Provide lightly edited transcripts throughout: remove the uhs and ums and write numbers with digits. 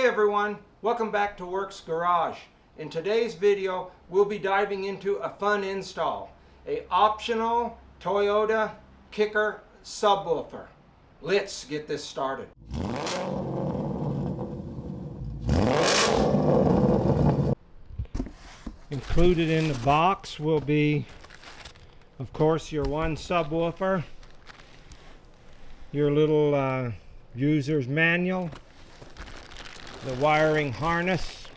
Hey everyone, welcome back to Works Garage. In today's video, we'll be diving into a fun install, a optional Toyota Kicker subwoofer. Let's get this started. Included in the box will be, of course, your one subwoofer, your little user's manual, the wiring harness,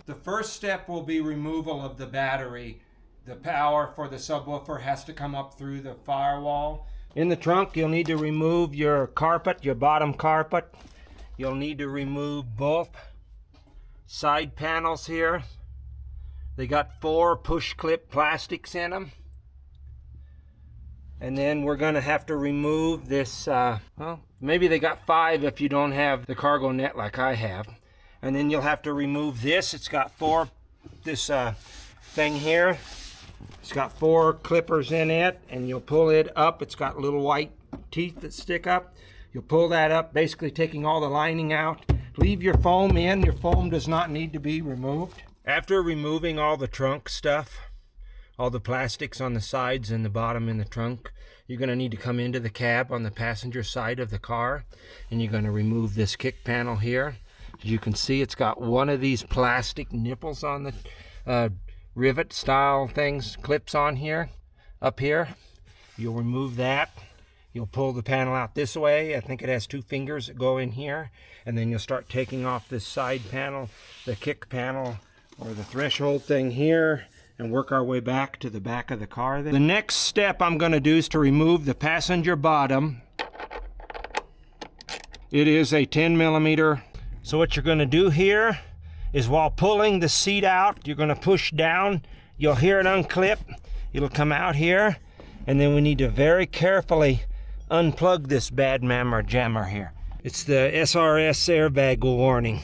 the first step will be removal of the battery. The power for the subwoofer has to come up through the firewall. In the trunk, you'll need to remove your carpet, your bottom carpet. You'll need to remove both side panels here. They got 4 push clip plastics in them. And then we're going to have to remove this, well, maybe they got 5 if you don't have the cargo net like I have. And then you'll have to remove this. It's got 4, this thing here. It's got 4 clippers in it, and you'll pull it up. It's got little white teeth that stick up. You'll pull that up, basically taking all the lining out. Leave your foam in. Your foam does not need to be removed. After removing all the trunk stuff, all the plastics on the sides and the bottom in the trunk, you're going to need to come into the cab on the passenger side of the car, and you're going to remove this kick panel here. As you can see, it's got one of these plastic nipples on the rivet style things, clips on here, up here. You'll remove that. You'll pull the panel out this way. I think it has 2 fingers that go in here, and then you'll start taking off this side panel, the kick panel, or the threshold thing here, and work our way back to the back of the car. The next step I'm going to do is to remove the passenger bottom. It is a 10 millimeter. So what you're going to do here is, while pulling the seat out, you're going to push down. You'll hear it unclip. It'll come out here, and then we need to very carefully unplug this bad mamma jammer here. It's the SRS airbag warning.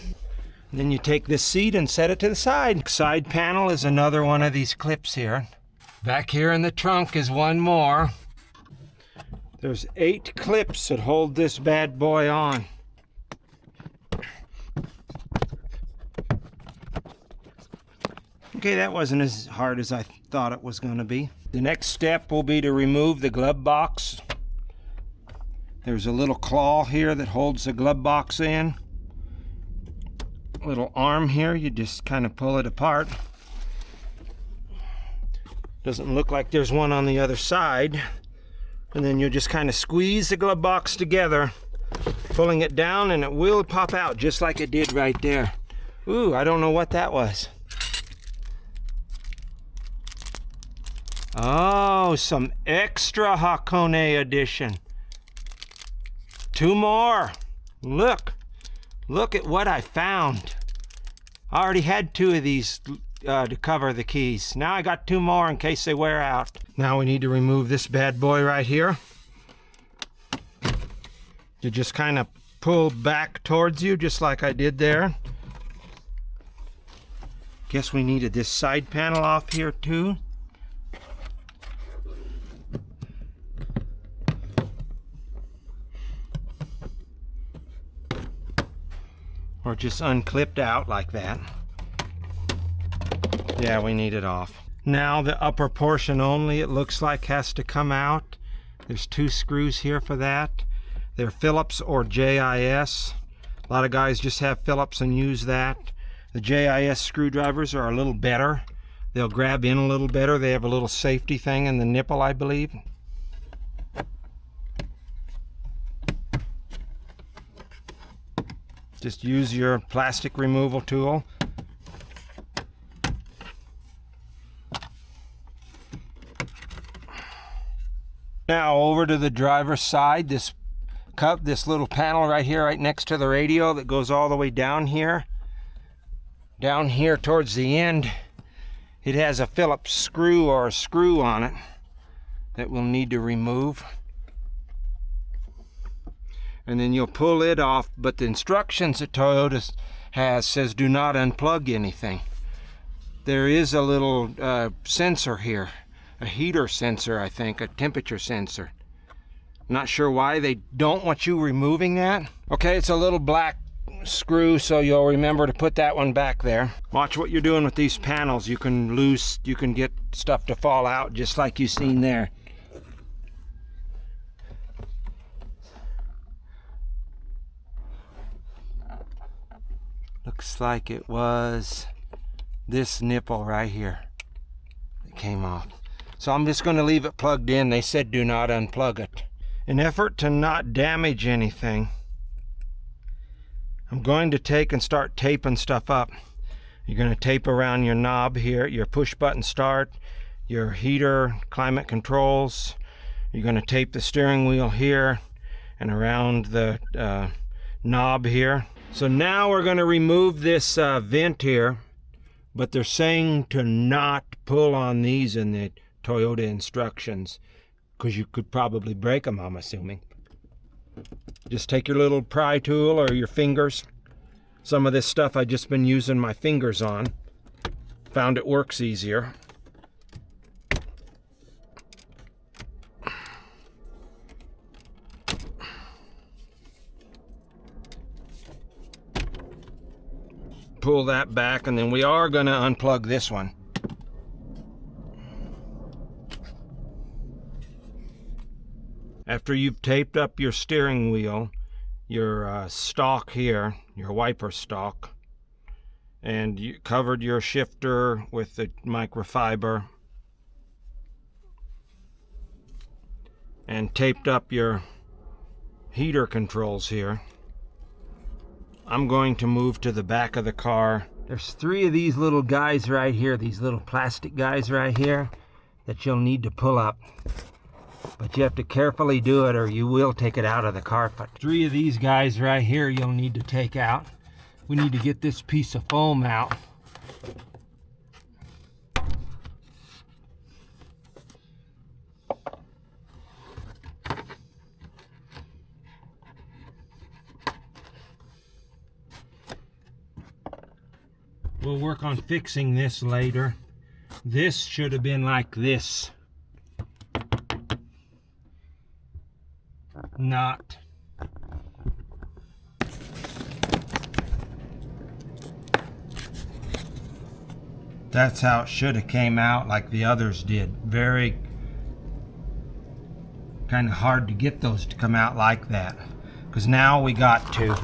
Then you take this seat and set it to the side. Side panel is another one of these clips here. Back here in the trunk is one more. There's 8 clips that hold this bad boy on. Okay, that wasn't as hard as I thought it was going to be. The next step will be to remove the glove box. There's a little claw here that holds the glove box in. Little arm here, you just kind of pull it apart. Doesn't look like there's one on the other side. And then you just kind of squeeze the glove box together, pulling it down, and it will pop out just like it did right there. Ooh, I don't know what that was. Oh, some extra Hakone edition. 2 more. Look at what I found. I already had 2 of these to cover the keys. Now I got 2 more in case they wear out. Now we need to remove this bad boy right here. You just kind of pull back towards you, just like I did there. Guess we needed this side panel off here too. Or just unclipped out like that. Yeah, we need it off. Now the upper portion only, it looks like, has to come out. There's 2 screws here for that. They're Phillips or JIS. A lot of guys just have Phillips and use that. The JIS screwdrivers are a little better. They'll grab in a little better. They have a little safety thing in the nipple, I believe. Just use your plastic removal tool. Now over to the driver's side, this little panel right here, right next to the radio, that goes all the way down here. Down here towards the end, it has a Phillips screw or a screw on it that we'll need to remove. And then you'll pull it off, but the instructions that Toyota has says do not unplug anything. There is a little sensor here, a heater sensor, I think, a temperature sensor. Not sure why they don't want you removing that. Okay, it's a little black screw, so you'll remember to put that one back there. Watch what you're doing with these panels. You can get stuff to fall out just like you've seen there. Looks like it was this nipple right here that came off. So I'm just going to leave it plugged in. They said do not unplug it. In effort to not damage anything, I'm going to take and start taping stuff up. You're going to tape around your knob here, your push button start, your heater, climate controls. You're going to tape the steering wheel here and around the knob here. So now we're going to remove this vent here, but they're saying to not pull on these in the Toyota instructions because you could probably break them, I'm assuming. Just take your little pry tool or your fingers. Some of this stuff I've just been using my fingers on. Found it works easier. Pull that back, and then we are going to unplug this one. After you've taped up your steering wheel, your stalk here, your wiper stalk, and you covered your shifter with the microfiber and taped up your heater controls here, I'm going to move to the back of the car. There's 3 of these little guys right here, these little plastic guys right here, that you'll need to pull up. But you have to carefully do it or you will take it out of the carpet. 3 of these guys right here you'll need to take out. We need to get this piece of foam out. We'll work on fixing this later. This should have been like this. Not. That's how it should have came out, like the others did. Very kind of hard to get those to come out like that, because now we got to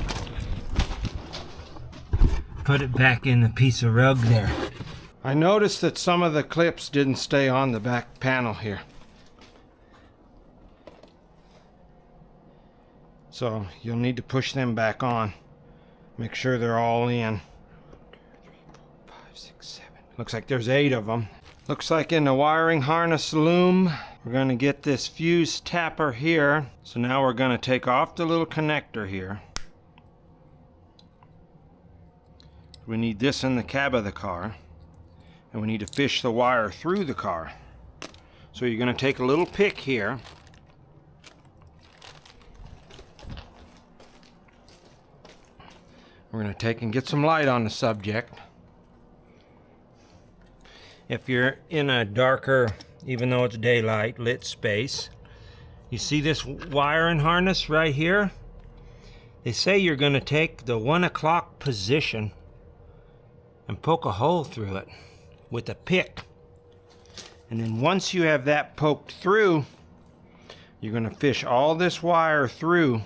put it back in the piece of rug there. I noticed that some of the clips didn't stay on the back panel here. So you'll need to push them back on. Make sure they're all in. 3, 4, 5, 6, 7. Looks like there's 8 of them. Looks like in the wiring harness loom, we're going to get this fuse tapper here. So now we're going to take off the little connector here. We need this in the cab of the car. And we need to fish the wire through the car. So you're going to take a little pick here. We're going to take and get some light on the subject. If you're in a darker, even though it's daylight, lit space, you see this wiring harness right here? They say you're going to take the 1 o'clock position and poke a hole through it with a pick. And then once you have that poked through, you're going to fish all this wire through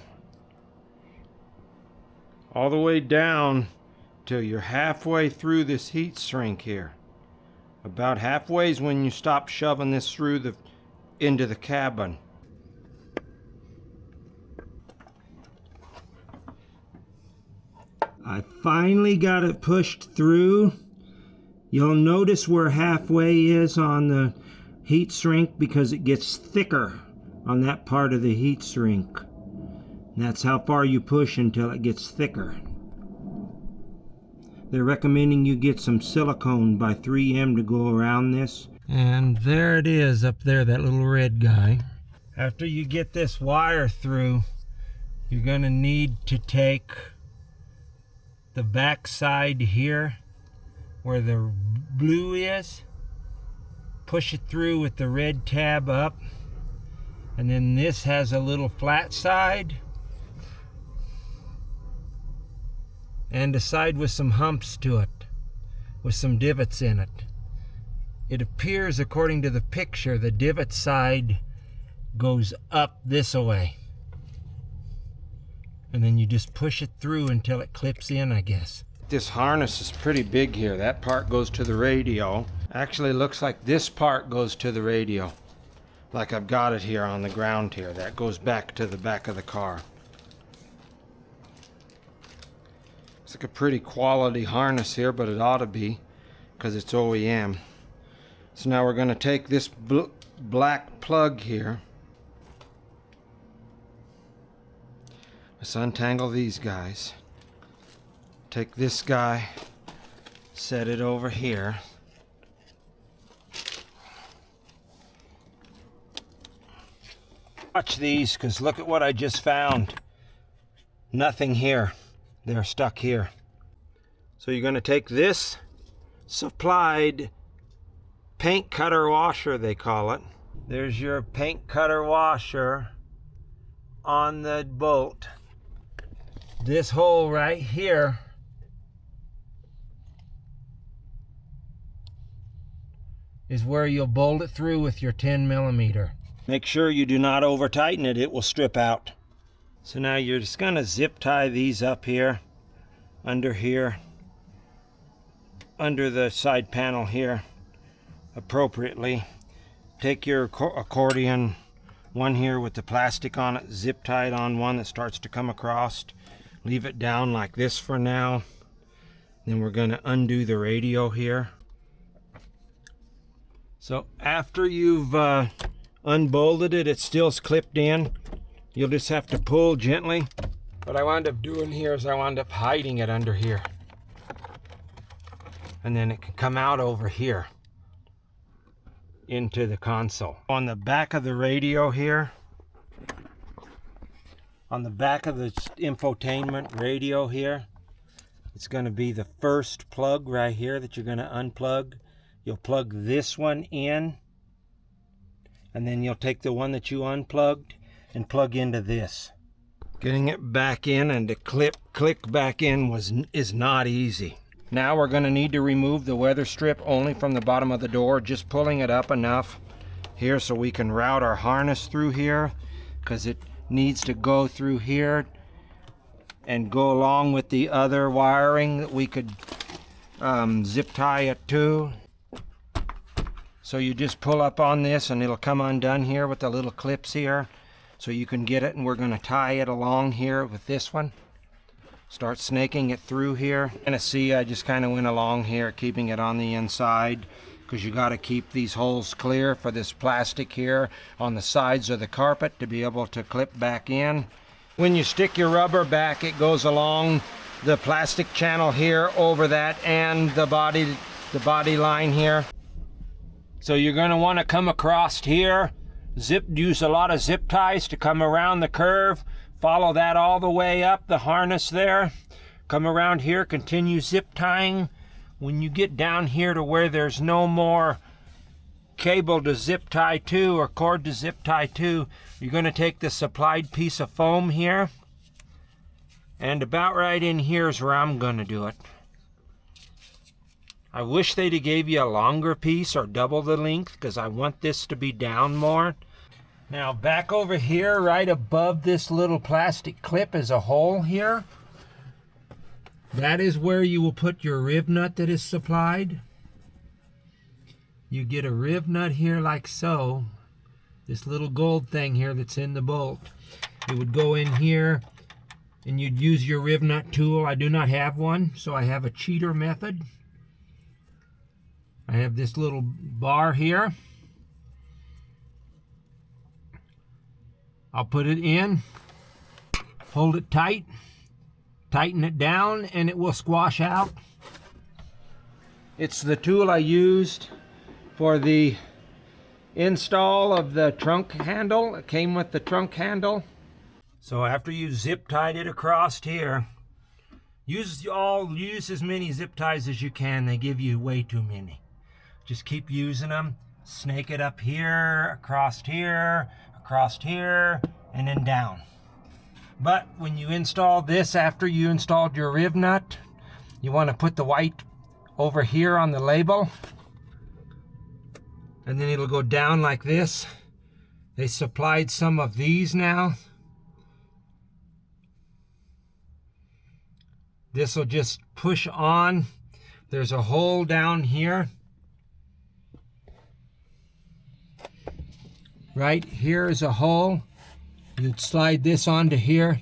all the way down till you're halfway through this heat shrink here. About halfway is when you stop shoving this through into the cabin. I finally got it pushed through. You'll notice where halfway is on the heat shrink because it gets thicker on that part of the heat shrink. And that's how far you push until it gets thicker. They're recommending you get some silicone by 3M to go around this. And there it is up there, that little red guy. After you get this wire through, you're going to need to take the back side here where the blue is, push it through with the red tab up, And then this has a little flat side and a side with some humps to it, with some divots in it. It appears, according to the picture, the divot side goes up this way. And then you just push it through until it clips in, I guess. This harness is pretty big here. That part goes to the radio. Actually looks like this part goes to the radio. Like I've got it here on the ground here. That goes back to the back of the car. It's like a pretty quality harness here, but it ought to be because it's OEM. So now we're going to take this black plug here. Let's untangle these guys. Take this guy, set it over here. Watch these, because look at what I just found. Nothing here. They're stuck here. So you're going to take this supplied paint cutter washer, they call it. There's your paint cutter washer on the bolt. This hole right here is where you'll bolt it through with your 10mm. Make sure you do not over tighten it, it will strip out. So now you're just going to zip tie these up here, under the side panel here, appropriately. Take your accordion one here with the plastic on it, zip tie it on one that starts to come across. Leave it down like this for now. Then we're going to undo the radio here. So after you've unbolted it, it's still clipped in. You'll just have to pull gently. What I wound up doing here is I wound up hiding it under here. And then it can come out over here into the console. On the back of the radio here, on the back of the infotainment radio here, it's going to be the first plug right here that you're going to unplug. You'll plug this one in, and then you'll take the one that you unplugged and plug into this. Getting it back in and to click back in is not easy. Now we're going to need to remove the weather strip only from the bottom of the door, just pulling it up enough here so we can route our harness through here, because it needs to go through here and go along with the other wiring that we could zip tie it to. So you just pull up on this and it'll come undone here with the little clips here, so you can get it, and we're going to tie it along here with this one. Start snaking it through here. And see, I just kind of went along here, keeping it on the inside, because you got to keep these holes clear for this plastic here on the sides of the carpet to be able to clip back in. When you stick your rubber back, it goes along the plastic channel here over that and the body line here. So you're going to want to come across here, use a lot of zip ties to come around the curve, follow that all the way up the harness there, come around here, continue zip tying. When you get down here to where there's no more cable to zip tie to or cord to zip tie to, you're going to take the supplied piece of foam here, and about right in here is where I'm going to do it. I wish they'd have gave you a longer piece or double the length, because I want this to be down more. Now back over here, right above this little plastic clip, is a hole here. That is where you will put your rib nut that is supplied. You get a rib nut here like so. This little gold thing here that's in the bolt. It would go in here and you'd use your rib nut tool. I do not have one, so I have a cheater method. I have this little bar here. I'll put it in, hold it tight, tighten it down, and it will squash out. It's the tool I used for the install of the trunk handle. It came with the trunk handle. So after you zip tied it across here, use as many zip ties as you can. They give you way too many. Just keep using them. Snake it up here, across here, across here, and then down. But when you install this, after you installed your rib nut, you want to put the white over here on the label, and then it'll go down like this. They supplied some of these now. This will just push on. There's a hole down here. Right here is a hole. You'd slide this onto here.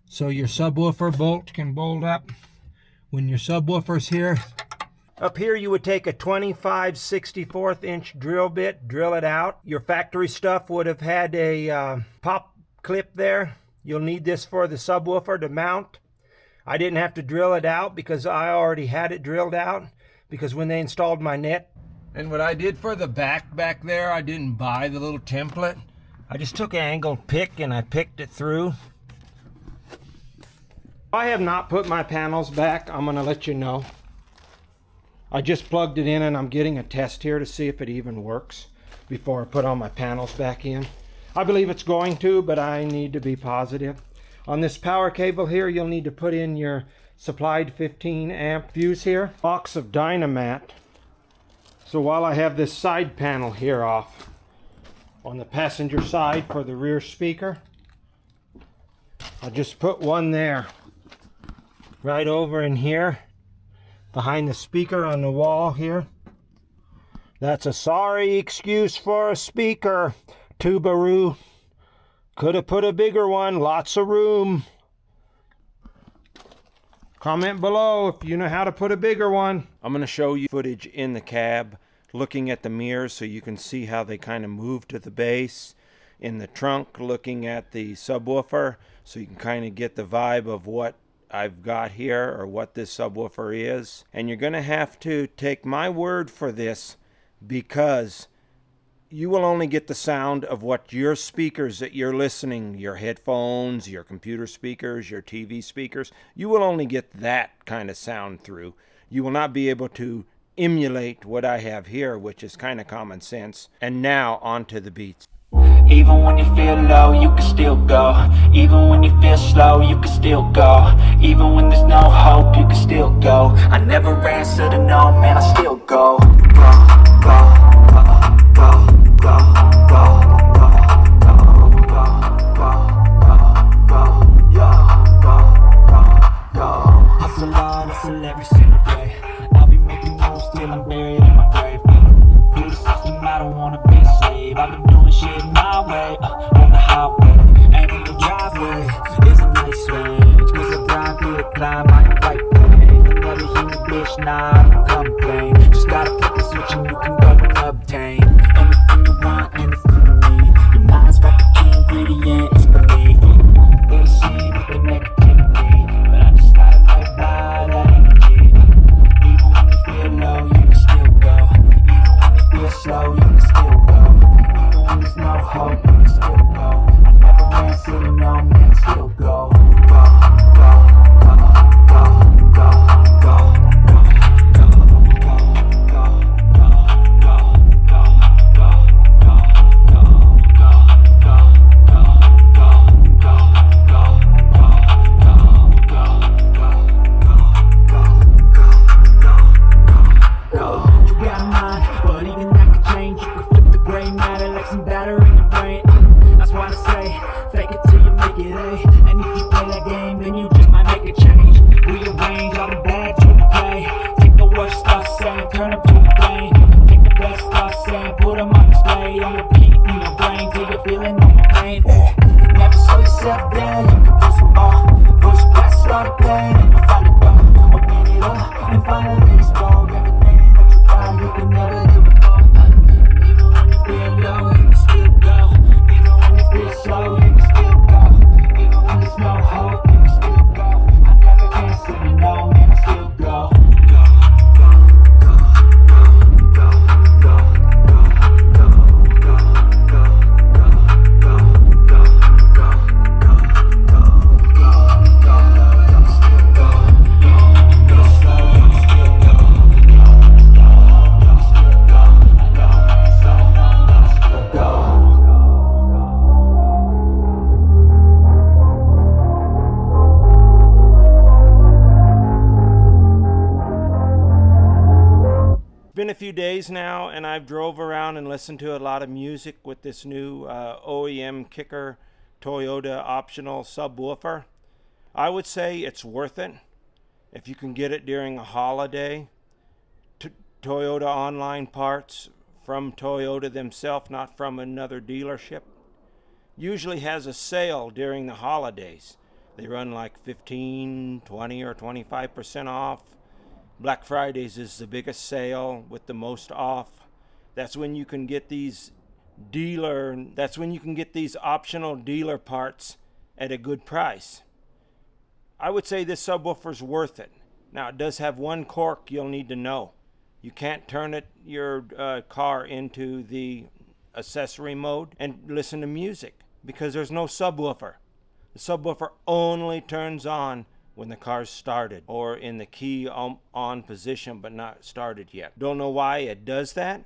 So your subwoofer bolt can bolt up when your subwoofer's here. Up here you would take a 25/64 inch drill bit, drill it out. Your factory stuff would have had a pop clip there. You'll need this for the subwoofer to mount. I didn't have to drill it out because I already had it drilled out, because when they installed my net. And what I did for the back there, I didn't buy the little template. I just took an angled pick and I picked it through. I have not put my panels back. I'm gonna let you know. I just plugged it in and I'm getting a test here to see if it even works before I put all my panels back in. I believe it's going to, but I need to be positive. On this power cable here, you'll need to put in your supplied 15 amp fuse here. Box of Dynamat. So while I have this side panel here off on the passenger side for the rear speaker, I'll just put one there right over in here behind the speaker on the wall here. That's a sorry excuse for a speaker, Tubaroo. Could have put a bigger one, lots of room. Comment below if you know how to put a bigger one. I'm going to show you footage in the cab, looking at the mirrors so you can see how they kind of move to the bass. In the trunk, looking at the subwoofer so you can kind of get the vibe of what I've got here or what this subwoofer is. And you're going to have to take my word for this, because you will only get the sound of what your speakers that you're listening, your headphones, your computer speakers, your TV speakers, you will only get that kind of sound through. You will not be able to emulate what I have here, which is kind of common sense. And now on to the beats. Even when you feel low, you can still go. Even when you feel slow, you can still go. Even when there's no hope, you can still go. I never answer to no, man, I still go. Hustle hard, hustle every single day. I'll be making moves till I'm buried in my grave. Through the system, I don't wanna be a slave. I've been doing shit my way, on the highway. And in the driveway is a nice range, 'cause I grind through the climb, I ain't right pain. Another human bitch, nah, I don't complain. Just gotta flip the switch and you can go. few days now, and I've drove around and listened to a lot of music with this new OEM kicker Toyota optional subwoofer. I would say it's worth it if you can get it during a holiday. Toyota online parts from Toyota themselves, not from another dealership, usually has a sale during the holidays. They run like 15, 20, or 25% off. Black Fridays is the biggest sale with the most off. That's when you can get these optional dealer parts at a good price. I would say this subwoofer's worth it. Now, it does have one quirk you'll need to know. You can't turn your car into the accessory mode and listen to music because there's no subwoofer. The subwoofer only turns on when the car's started or in the key on position but not started yet. Don't know why it does that.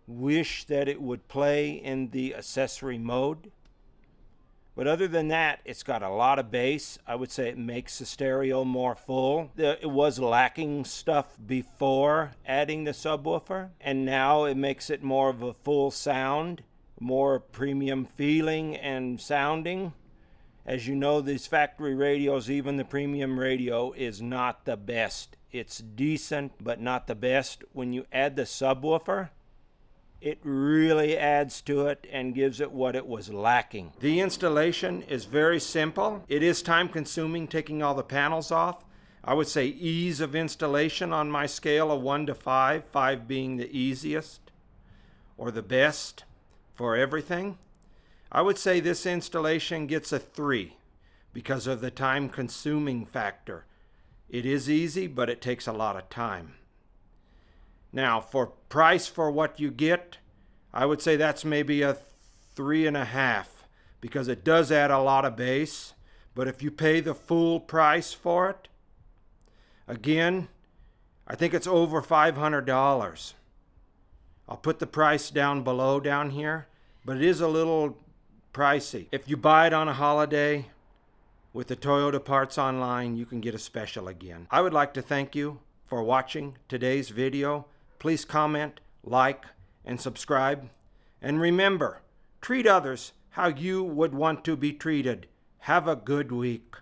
Wish that it would play in the accessory mode. But other than that, it's got a lot of bass. I would say it makes the stereo more full. It was lacking stuff before adding the subwoofer, and now it makes it more of a full sound, more premium feeling and sounding. As you know, these factory radios, even the premium radio, is not the best. It's decent, but not the best. When you add the subwoofer, it really adds to it and gives it what it was lacking. The installation is very simple. It is time consuming taking all the panels off. I would say ease of installation on my scale of 1 to 5, 5 being the easiest or the best for everything. I would say this installation gets a 3 because of the time consuming factor. It is easy, but it takes a lot of time. Now, for price for what you get, I would say that's maybe a 3.5 because it does add a lot of bass. But if you pay the full price for it, again, I think it's over $500. I'll put the price down below down here, but it is a little pricey. If you buy it on a holiday with the Toyota parts online, you can get a special again. I would like to thank you for watching today's video. Please comment, like, and subscribe. And remember, treat others how you would want to be treated. Have a good week.